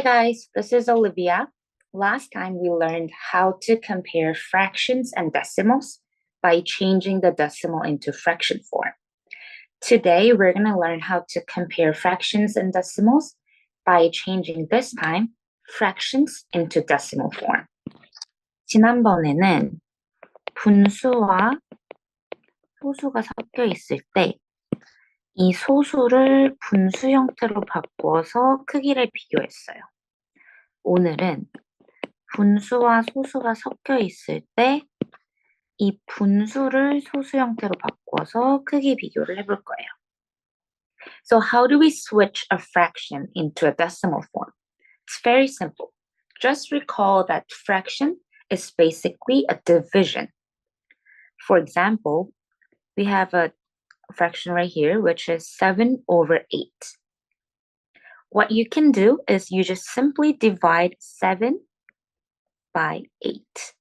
guys, this is Olivia. Last time we learned how to compare fractions and decimals by changing the decimal into fraction form. Today we're going to learn how to compare fractions and decimals by changing this time fractions into decimal form. 지난번에는 분수와 소수가 섞여 있을 때 이 소수를 분수 형태로 바꿔서 크기를 비교했어요. 오늘은 분수와 소수가 섞여 있을 때 이 분수를 소수 형태로 바꿔서 크기 비교를 해볼 거예요. So how do we switch a fraction into a decimal form? It's very simple. Just recall that fraction is basically a division. For example, we have a fraction right here, which is 7/8. What you can do is you just simply divide 7 by 8.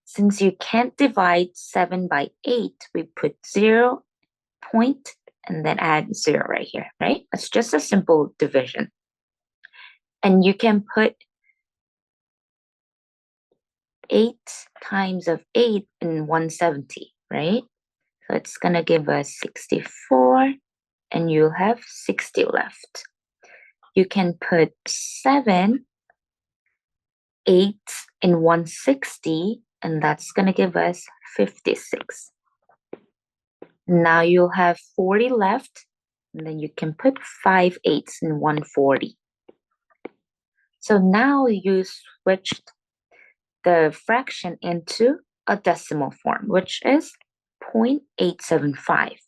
Since you can't divide 7 by 8, we put 0 point and then add 0 right here, right? It's just a simple division. And you can put 8 times of 8 in 170, right? So it's going to give us 64, and you'll have 60 left. You can put 7 8 in 160, and that's going to give us 56. Now you'll have 40 left, and then you can put 5 8s in 140. So now you switched the fraction into a decimal form, which is 0.875.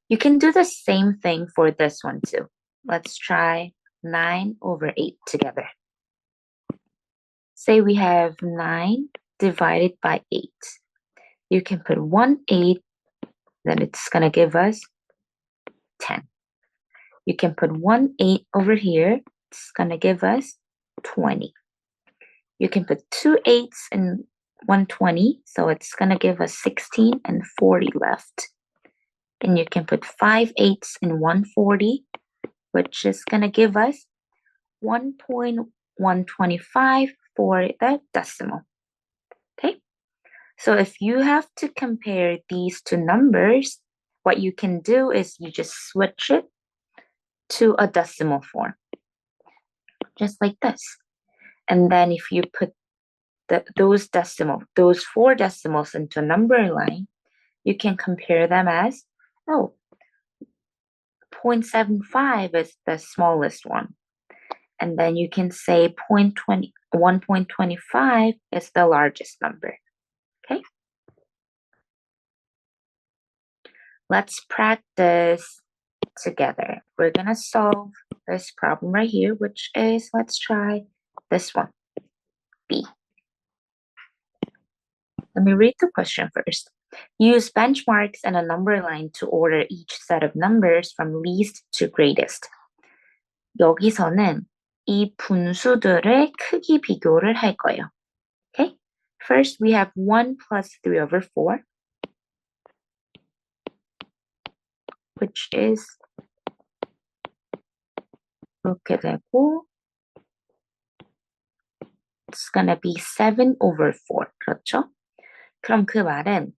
You can do the same thing for this one too. Let's try 9/8 together. Say we have 9 divided by 8. You can put 1 8, then it's going to give us 10. You can put 1 8 over here, it's going to give us 20. You can put 2 8s in 120, so it's going to give us 16 and 40 left. And you can put 5 8s in 140, which is going to give us 1.125 for the decimal. Okay? So if you have to compare these two numbers, what you can do is you just switch it to a decimal form. Just like this. And then if you put those 4 decimals into a number line, you can compare them as, 0.75 is the smallest one. And then you can say 1.25 is the largest number. Okay? Let's practice together. We're going to solve this problem right here, which is, let's try this one, B. Let me read the question first. Use benchmarks and a number line to order each set of numbers from least to greatest. 여기서는 이 분수들의 크기 비교를 할 거예요. Okay? First, we have 1 plus 3/4, which is 이렇게 되고, it's gonna be 7/4. 그렇죠? 그럼 그 말은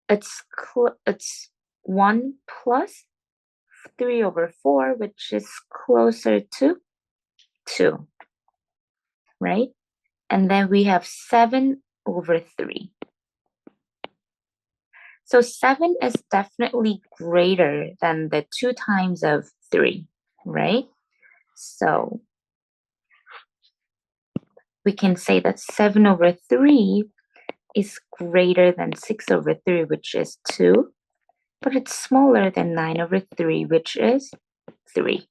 it's 1 plus 3/4, which is closer to 2, right? And then we have 7/3. So 7 is definitely greater than the 2 times of 3, right? So we can say that 7/3 is greater than 6/3, which is 2, but it's smaller than 9/3, which is 3.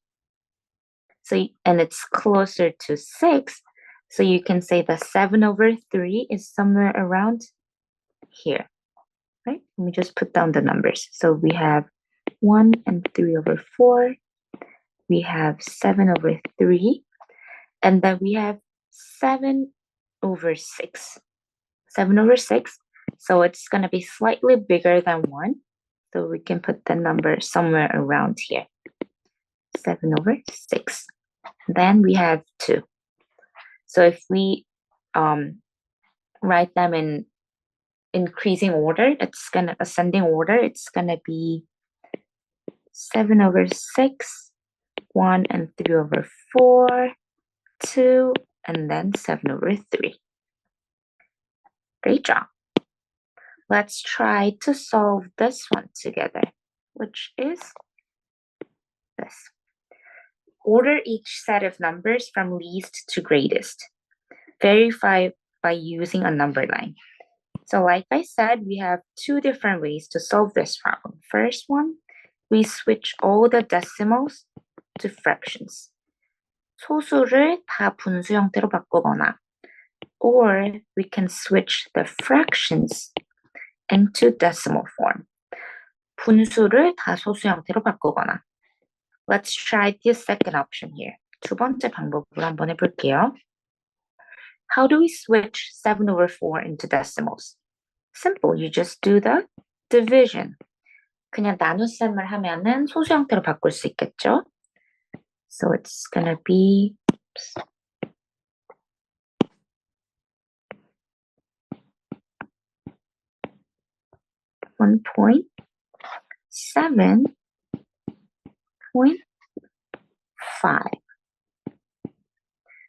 So, and it's closer to 6, so you can say that 7/3 is somewhere around here, right? Let me just put down the numbers. So we have 1 and 3/4, we have 7/3, and then we have 7/6. 7/6, so it's going to be slightly bigger than 1, so we can put the number somewhere around here. 7/6. Then we have 2. So if we write them in increasing order, ascending order, it's gonna be 7/6, 1 and 3/4, 2, and then 7/3. Great job. Let's try to solve this one together, which is this. Order each set of numbers from least to greatest. Verify by using a number line. So like I said, we have 2 different ways to solve this problem. First one, we switch all the decimals to fractions. 소수를 다 분수 형태로 바꾸거나, or we can switch the fractions into decimal form. 분수를 다 소수 형태로 바꾸거나. Let's try the second option here. 두 번째 방법으로 한번 해볼게요. How do we switch 7/4 into decimals? Simple, you just do the division. 그냥 나눗셈을 하면은 소수 형태로 바꿀 수 있겠죠? So it's gonna be 1.7.5.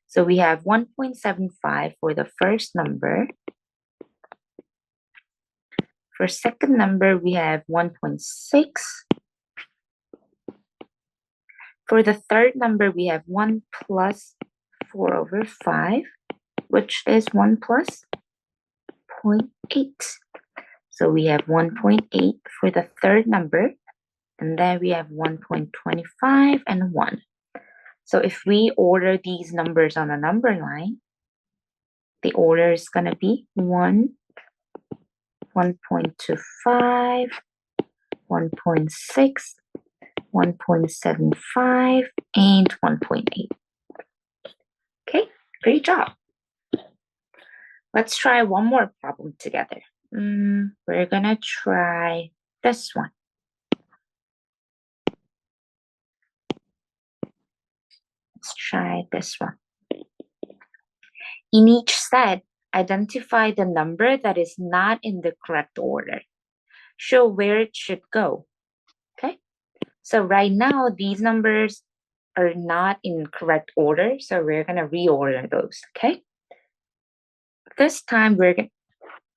So we have 1.75 for the first number. For second number, we have 1.6. For the third number, we have 1 plus 4/5, which is 1 plus 0.8. So we have 1.8 for the third number, and then we have 1.25 and 1. So if we order these numbers on a number line, the order is going to be 1, 1.25, 1.6, 1.75, and 1.8. Okay, great job. Let's try one more problem together. We're going to try this one. Let's try this one. In each set, identify the number that is not in the correct order. Show where it should go. Okay? So right now, these numbers are not in correct order, so we're going to reorder those, okay? This time, we're going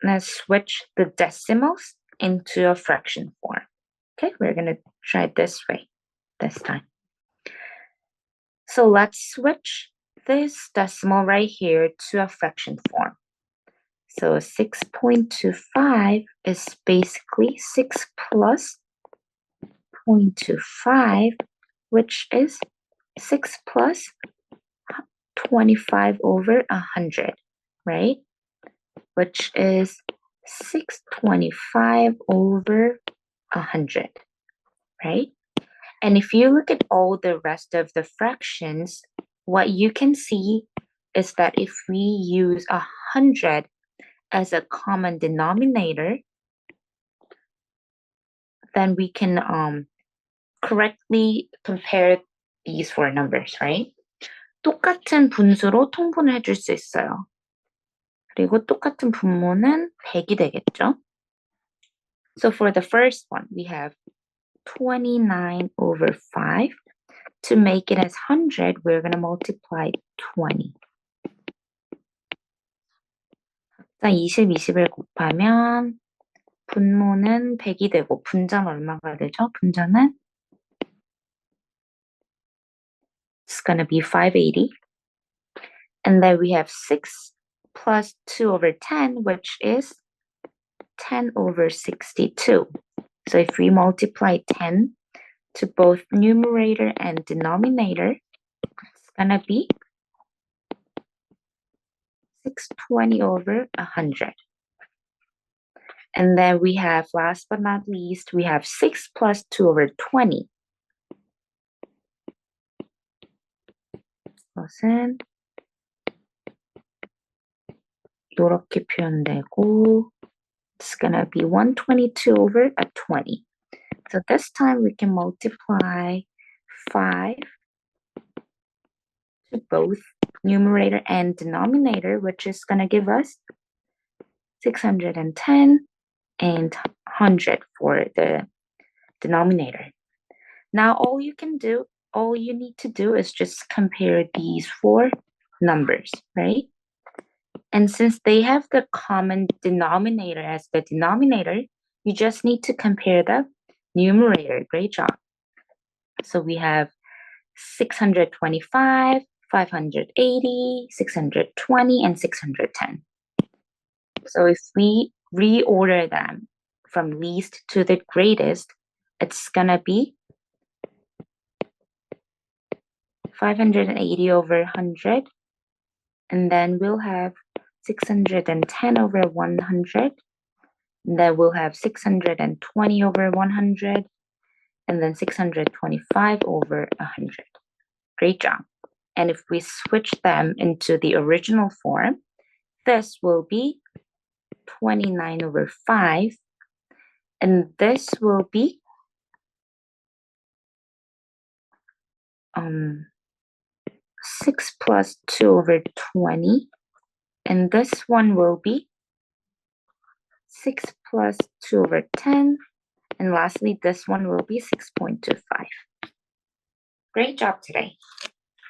to switch the decimals into a fraction form. Okay, we're going to try it this way this time. So let's switch this decimal right here to a fraction form. So 6.25 is basically 6 plus 0.25, which is 6 plus 25/100, right? Which is 625/100, right? And if you look at all the rest of the fractions, what you can see is that if we use 100 as a common denominator, then we can correctly compare these four numbers, right? 똑같은 분수로 통분을 해줄 수 있어요. 그리고 똑같은 분모는 100이 되겠죠? So for the first one, we have 29/5. To make it as 100, we're going to multiply 20. 자, 20, 20을 곱하면 분모는 100이 되고 분자는 얼마가 되죠? 분자는 it's going to be 580. And then we have 6 plus 2/10, which is 10/62. So if we multiply 10 to both numerator and denominator, it's going to be 620/100. And then we have, last but not least, we have 6 plus 2/20. 이것은 이렇게 표현되고, it's going to be 122/20. So this time we can multiply 5 to both numerator and denominator, which is going to give us 610 and 100 for the denominator. Now all you need to do is just compare these four numbers, right? And since they have the common denominator as the denominator, you just need to compare the numerator. Great job. So we have 625, 580, 620, and 610. So if we reorder them from least to the greatest, it's gonna be 580 over 100, and then we'll have 610 over 100, and then we'll have 620 over 100, and then 625 over 100. Great job. And if we switch them into the original form, this will be 29 over 5, and this will be 6 plus 2 over 20, and this one will be 6 plus 2 over 10, and lastly, this one will be 6.25. Great job today.